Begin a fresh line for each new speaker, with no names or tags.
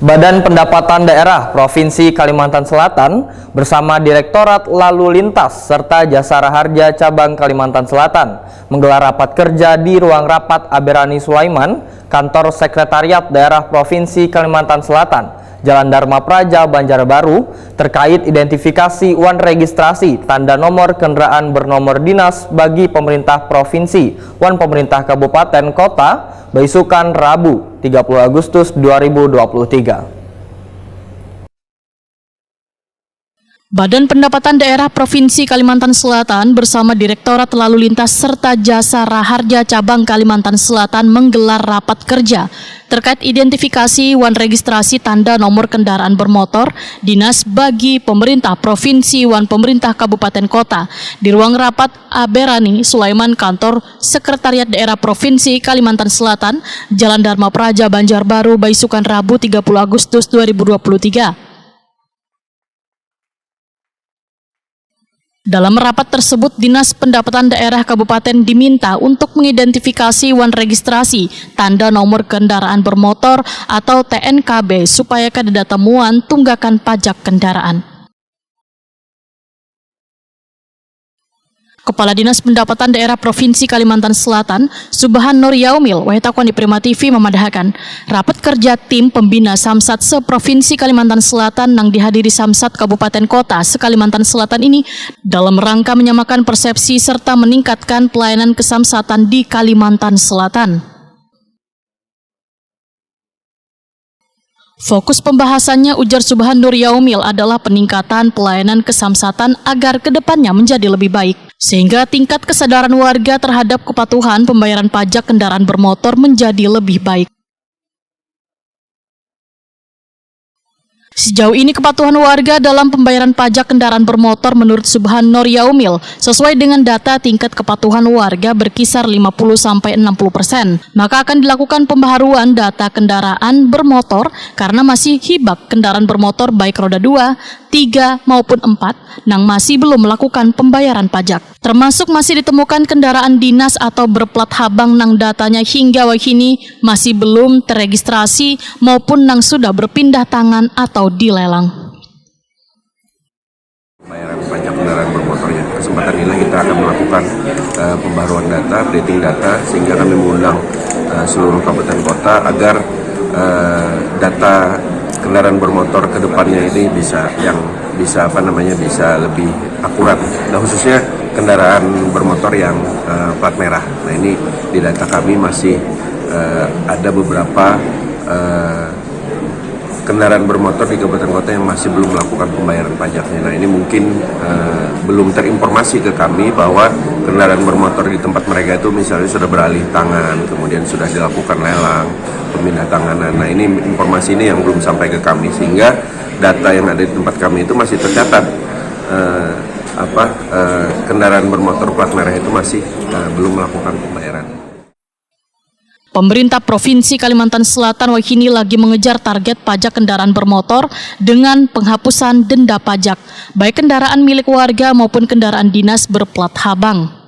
Badan Pendapatan Daerah Provinsi Kalimantan Selatan bersama Direktorat Lalu Lintas serta Jasara Harja Cabang Kalimantan Selatan menggelar rapat kerja di ruang rapat Aberani Sulaiman, Kantor Sekretariat Daerah Provinsi Kalimantan Selatan, Jalan Dharma Praja, Banjarbaru, terkait identifikasi wan registrasi tanda nomor kendaraan bernomor dinas bagi pemerintah provinsi, wan pemerintah kabupaten kota, Baisukan Rabu 30 Agustus 2023.
Badan Pendapatan Daerah Provinsi Kalimantan Selatan bersama Direktorat Lalu Lintas serta Jasara Harja Cabang Kalimantan Selatan menggelar rapat kerja terkait identifikasi wan registrasi tanda nomor kendaraan bermotor dinas bagi pemerintah provinsi wan pemerintah kabupaten kota di ruang rapat Aberani Sulaiman, Kantor Sekretariat Daerah Provinsi Kalimantan Selatan, Jalan Dharma Praja, Banjarbaru, Baisukan Rabu 30 Agustus 2023. Dalam rapat tersebut, Dinas Pendapatan Daerah Kabupaten diminta untuk mengidentifikasi wan registrasi tanda nomor kendaraan bermotor atau TNKB supaya kada temuan tunggakan pajak kendaraan. Kepala Dinas Pendapatan Daerah Provinsi Kalimantan Selatan, Subhan Nur Yaumil, Wahitakwan di Prima TV memadahkan, rapat kerja tim pembina Samsat se-Provinsi Kalimantan Selatan yang dihadiri Samsat Kabupaten Kota se-Kalimantan Selatan ini dalam rangka menyamakan persepsi serta meningkatkan pelayanan kesamsatan di Kalimantan Selatan. Fokus pembahasannya, ujar Subhan Nur Yaumil, adalah peningkatan pelayanan kesamsatan agar kedepannya menjadi lebih baik, sehingga tingkat kesadaran warga terhadap kepatuhan pembayaran pajak kendaraan bermotor menjadi lebih baik. Sejauh ini kepatuhan warga dalam pembayaran pajak kendaraan bermotor menurut Subhan Nur Yaumil sesuai dengan data tingkat kepatuhan warga berkisar 50-60%. Maka akan dilakukan pembaharuan data kendaraan bermotor karena masih hibak kendaraan bermotor baik roda 2, 3 maupun 4 yang masih belum melakukan pembayaran pajak. Termasuk masih ditemukan kendaraan dinas atau berplat habang yang datanya hingga kini masih belum terregistrasi maupun yang sudah berpindah tangan atau dilelang.
Pembayaran pajak kendaraan bermotornya. Kesempatan ini kita akan melakukan pembaruan data, updating data, sehingga kami mengundang seluruh kabupaten kota agar data kendaraan bermotor ke depannya ini bisa lebih akurat. Nah, khususnya kendaraan bermotor yang plat merah. Nah, ini di data kami masih ada beberapa kendaraan bermotor di kabupaten kota yang masih belum melakukan pembayaran pajaknya. Nah, ini mungkin belum terinformasi ke kami bahwa kendaraan bermotor di tempat mereka itu misalnya sudah beralih tangan, kemudian sudah dilakukan lelang, pemindah tanganan. Nah, ini informasi ini yang belum sampai ke kami, sehingga data yang ada di tempat kami itu masih tercatat kendaraan bermotor plat merah itu masih belum melakukan pembayaran.
Pemerintah Provinsi Kalimantan Selatan kini lagi mengejar target pajak kendaraan bermotor dengan penghapusan denda pajak, baik kendaraan milik warga maupun kendaraan dinas berplat habang.